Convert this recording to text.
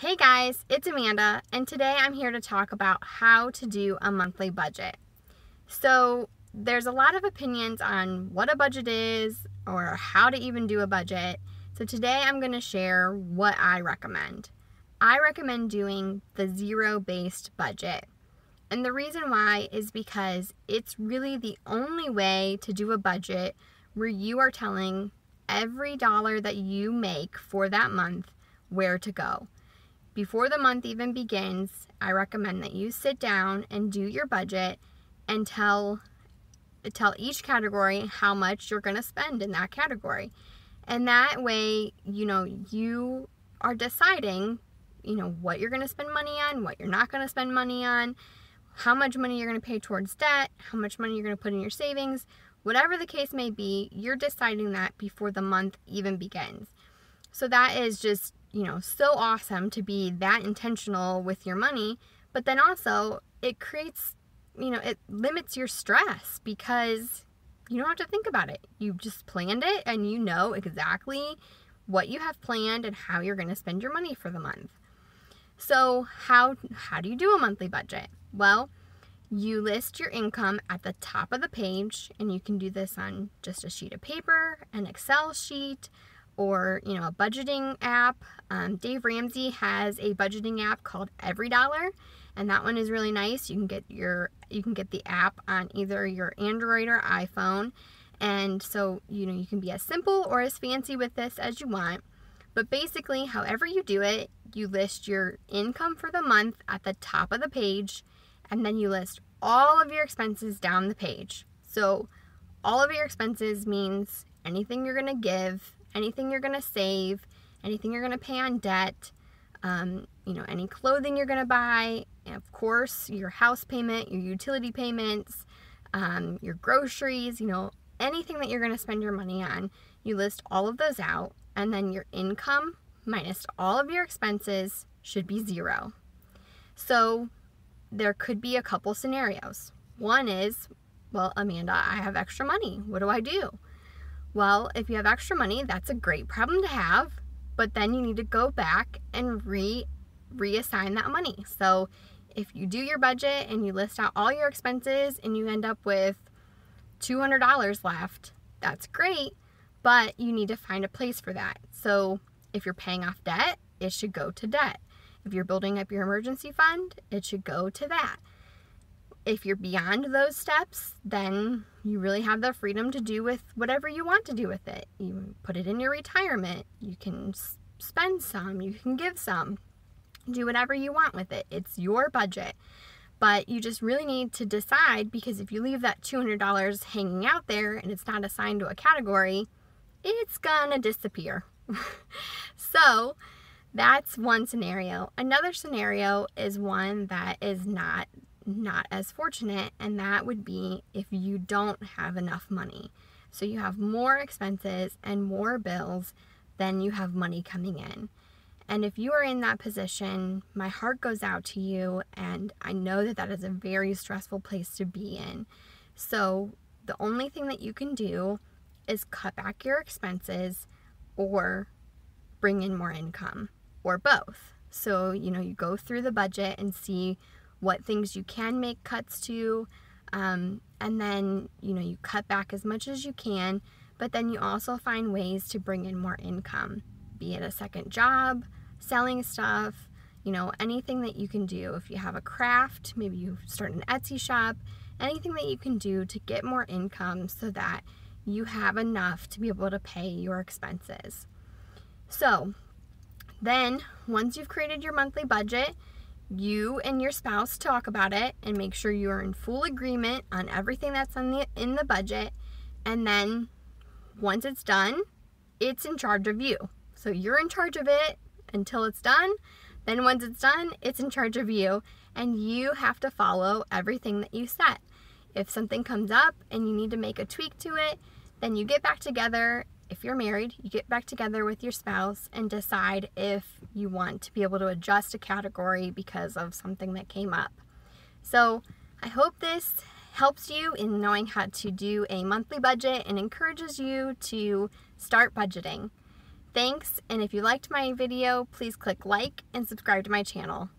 Hey guys, it's Amanda, and today I'm here to talk about how to do a monthly budget. So there's a lot of opinions on what a budget is or how to even do a budget. So today I'm going to share what I recommend. I recommend doing the zero-based budget. And the reason why is because it's really the only way to do a budget where you are telling every dollar that you make for that month where to go. Before the month even begins, I recommend that you sit down and do your budget and tell each category how much you're going to spend in that category. And that way, you are deciding, what you're going to spend money on, what you're not going to spend money on, how much money you're going to pay towards debt, how much money you're going to put in your savings. Whatever the case may be, you're deciding that before the month even begins. So that is just so awesome to be that intentional with your money, but then also it creates, it limits your stress because you don't have to think about it. You just planned it and you know exactly what you have planned and how you're going to spend your money for the month. So how do you do a monthly budget? Well, you list your income at the top of the page, and you can do this on just a sheet of paper, an Excel sheet, or a budgeting app. Dave Ramsey has a budgeting app called Every Dollar, and that one is really nice. You can get the app on either your Android or iPhone, and so you can be as simple or as fancy with this as you want. But basically, however you do it, you list your income for the month at the top of the page, and then you list all of your expenses down the page. So all of your expenses means anything you're going to give, anything you're going to save, anything you're going to pay on debt, any clothing you're going to buy, and of course, your house payment, your utility payments, your groceries, anything that you're going to spend your money on. You list all of those out, and then your income minus all of your expenses should be zero. So there could be a couple scenarios. One is, well, Amanda, I have extra money. What do I do? Well, if you have extra money, that's a great problem to have, but then you need to go back and reassign that money. So if you do your budget and you list out all your expenses and you end up with $200 left, that's great, but you need to find a place for that. So if you're paying off debt, it should go to debt. If you're building up your emergency fund, it should go to that. If you're beyond those steps, then you really have the freedom to do with whatever you want to do with it. You put it in your retirement. You can spend some. You can give some. Do whatever you want with it. It's your budget. But you just really need to decide, because if you leave that $200 hanging out there and it's not assigned to a category, it's gonna disappear. So that's one scenario. Another scenario is one that is not as fortunate, and that would be if you don't have enough money. So you have more expenses and more bills than you have money coming in. And if you are in that position, my heart goes out to you, and I know that is a very stressful place to be in. So the only thing that you can do is cut back your expenses or bring in more income, or both. So, you go through the budget and see what things you can make cuts to, and then, you cut back as much as you can, but then you also find ways to bring in more income, be it a second job, selling stuff, anything that you can do. If you have a craft, maybe you start an Etsy shop, anything that you can do to get more income so that you have enough to be able to pay your expenses. So then, once you've created your monthly budget, you and your spouse talk about it and make sure you are in full agreement on everything that's in the budget. And then once it's done, it's in charge of you. So you're in charge of it until it's done. Then once it's done, it's in charge of you, and you have to follow everything that you set. If something comes up and you need to make a tweak to it, then you get back together. If you're married, you get back together with your spouse and decide if you want to be able to adjust a category because of something that came up. So I hope this helps you in knowing how to do a monthly budget and encourages you to start budgeting. Thanks, and if you liked my video, please click like and subscribe to my channel.